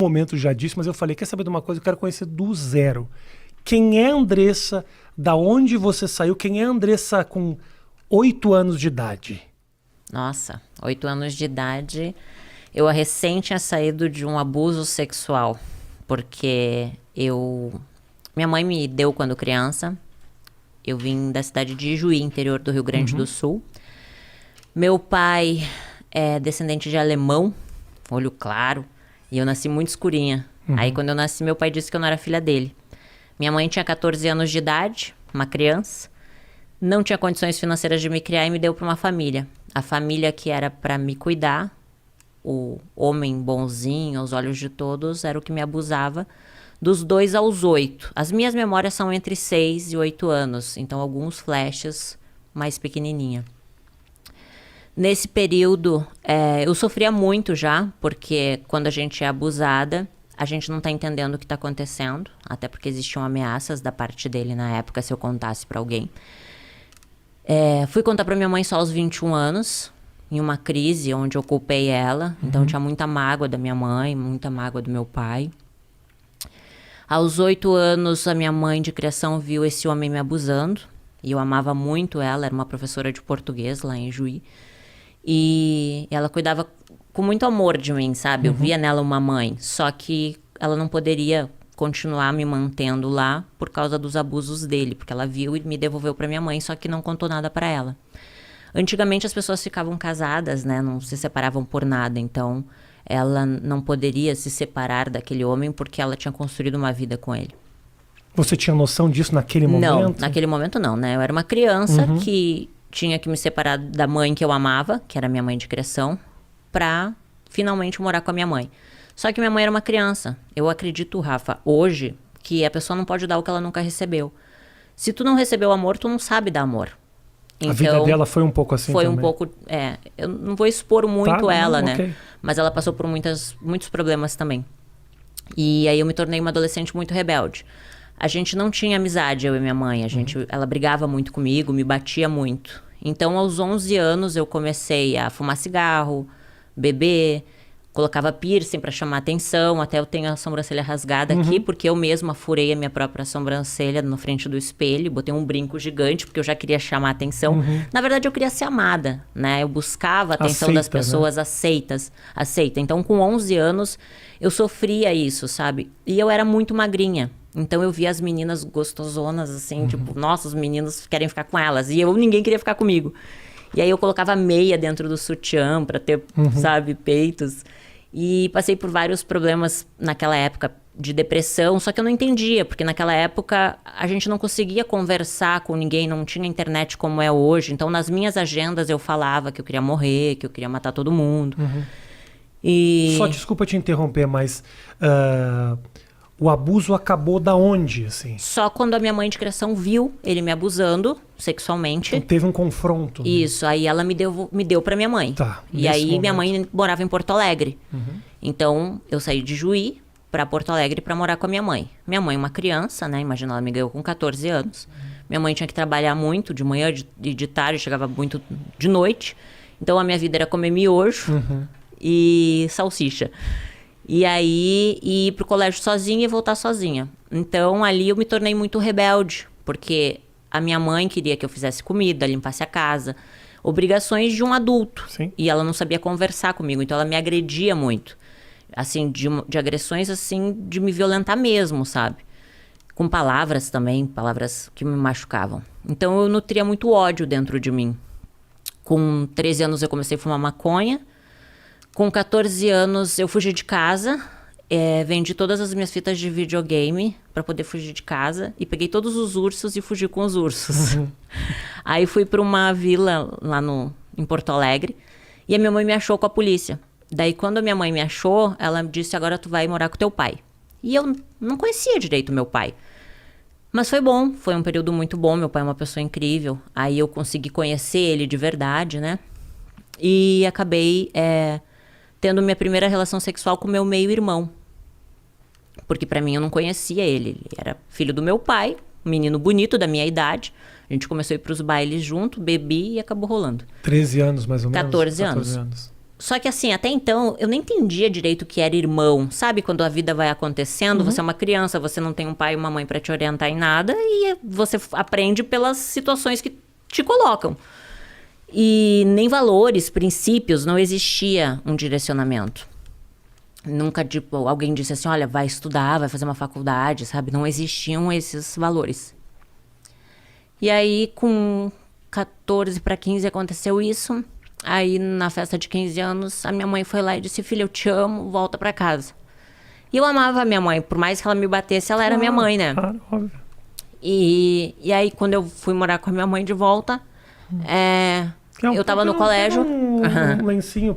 Momento já disse, mas eu falei, quer saber de uma coisa? Eu quero conhecer do zero. Quem é a Andressa? Da onde você saiu? Quem é a Andressa com 8 anos de idade? Nossa, 8 anos de idade, eu recém tinha saído de um abuso sexual, porque minha mãe me deu quando criança, eu vim da cidade de Ijuí, interior do Rio Grande do Sul. Meu pai é descendente de alemão, olho claro, e eu nasci muito escurinha. Aí quando eu nasci, meu pai disse que eu não era filha dele. Minha mãe tinha 14 anos de idade, uma criança, não tinha condições financeiras de me criar e me deu para uma família. A família que era para me cuidar, o homem bonzinho, aos olhos de todos, era o que me abusava, dos 2 aos 8. As minhas memórias são entre 6 e 8 anos, então alguns flashes mais pequenininha. Nesse período, eu sofria muito já, porque quando a gente é abusada, a gente não tá entendendo o que tá acontecendo, até porque existiam ameaças da parte dele na época, se eu contasse pra alguém. Fui contar pra minha mãe só aos 21 anos, em uma crise onde eu culpei ela. Então tinha muita mágoa da minha mãe, muita mágoa do meu pai. Aos 8 anos, a minha mãe de criação viu esse homem me abusando. E eu amava muito ela, era uma professora de português lá em Juí. E ela cuidava com muito amor de mim, sabe? Eu via nela uma mãe, só que ela não poderia continuar me mantendo lá por causa dos abusos dele, porque ela viu e me devolveu para minha mãe, só que não contou nada para ela. Antigamente as pessoas ficavam casadas, né? Não se separavam por nada, então ela não poderia se separar daquele homem porque ela tinha construído uma vida com ele. Você tinha noção disso naquele momento? Não, naquele momento não, né? Eu era uma criança que tinha que me separar da mãe que eu amava, que era minha mãe de criação, pra finalmente morar com a minha mãe. Só que minha mãe era uma criança. Eu acredito, Rafa, hoje, que a pessoa não pode dar o que ela nunca recebeu. Se tu não recebeu amor, tu não sabe dar amor. Então, a vida dela foi um pouco assim foi também? Um pouco, eu não vou expor muito ela, né? Okay. Mas ela passou por muitos problemas também. E aí eu me tornei uma adolescente muito rebelde. A gente não tinha amizade, eu e minha mãe. Ela brigava muito comigo, me batia muito. Então, aos 11 anos, eu comecei a fumar cigarro, beber, colocava piercing para chamar atenção. Até eu tenho a sobrancelha rasgada aqui, porque eu mesma furei a minha própria sobrancelha na frente do espelho. Botei um brinco gigante, porque eu já queria chamar atenção. Na verdade, eu queria ser amada, né? Eu buscava a atenção das pessoas, né? Aceita. Então, com 11 anos, eu sofria isso, sabe? E eu era muito magrinha. Então eu via as meninas gostosonas, assim, tipo, nossa, os meninos querem ficar com elas. E ninguém queria ficar comigo. E aí eu colocava meia dentro do sutiã pra ter, sabe, peitos. E passei por vários problemas naquela época de depressão, só que eu não entendia, porque naquela época a gente não conseguia conversar com ninguém, não tinha internet como é hoje. Então nas minhas agendas eu falava que eu queria morrer, que eu queria matar todo mundo. E... Só desculpa te interromper, mas... o abuso acabou da onde, assim? Só quando a minha mãe de criação viu ele me abusando sexualmente. Então teve um confronto. Isso, aí ela me deu pra minha mãe. Tá, e aí minha mãe morava em Porto Alegre. Então eu saí de Juí pra Porto Alegre pra morar com a minha mãe. Minha mãe, uma criança, né? Imagina, ela me ganhou com 14 anos. Minha mãe tinha que trabalhar muito, de manhã e de tarde, chegava muito de noite. Então a minha vida era comer miojo e salsicha. E aí, ir pro colégio sozinha e voltar sozinha. Então, ali eu me tornei muito rebelde. Porque a minha mãe queria que eu fizesse comida, limpasse a casa. Obrigações de um adulto. Sim. E ela não sabia conversar comigo. Então, ela me agredia muito. Assim, de agressões, assim, de me violentar mesmo, sabe? Com palavras também, palavras que me machucavam. Então, eu nutria muito ódio dentro de mim. Com 13 anos, eu comecei a fumar maconha. Com 14 anos, eu fugi de casa, vendi todas as minhas fitas de videogame para poder fugir de casa e peguei todos os ursos e fugi com os ursos. Aí fui para uma vila lá em Porto Alegre e a minha mãe me achou com a polícia. Daí, quando a minha mãe me achou, ela me disse, agora tu vai morar com teu pai. E eu não conhecia direito meu pai. Mas foi bom, foi um período muito bom, meu pai é uma pessoa incrível. Aí eu consegui conhecer ele de verdade, né? E acabei... tendo minha primeira relação sexual com meu meio-irmão. Porque pra mim eu não conhecia ele. Ele era filho do meu pai, um menino bonito da minha idade. A gente começou a ir pros bailes junto, bebi e acabou rolando. 13 anos mais ou menos? 14 anos. Só que assim, até então, eu nem entendia direito o que era irmão. Sabe, quando a vida vai acontecendo, você é uma criança, você não tem um pai e uma mãe pra te orientar em nada, e você aprende pelas situações que te colocam. E nem valores, princípios, não existia um direcionamento. Nunca, tipo, alguém disse assim, olha, vai estudar, vai fazer uma faculdade, sabe? Não existiam esses valores. E aí, com 14 para 15 aconteceu isso. Aí, na festa de 15 anos, a minha mãe foi lá e disse, filha, eu te amo, volta pra casa. E eu amava a minha mãe, por mais que ela me batesse, ela era minha mãe, né? Claro, óbvio. E aí, quando eu fui morar com a minha mãe de volta, eu tava no colégio. Um lencinho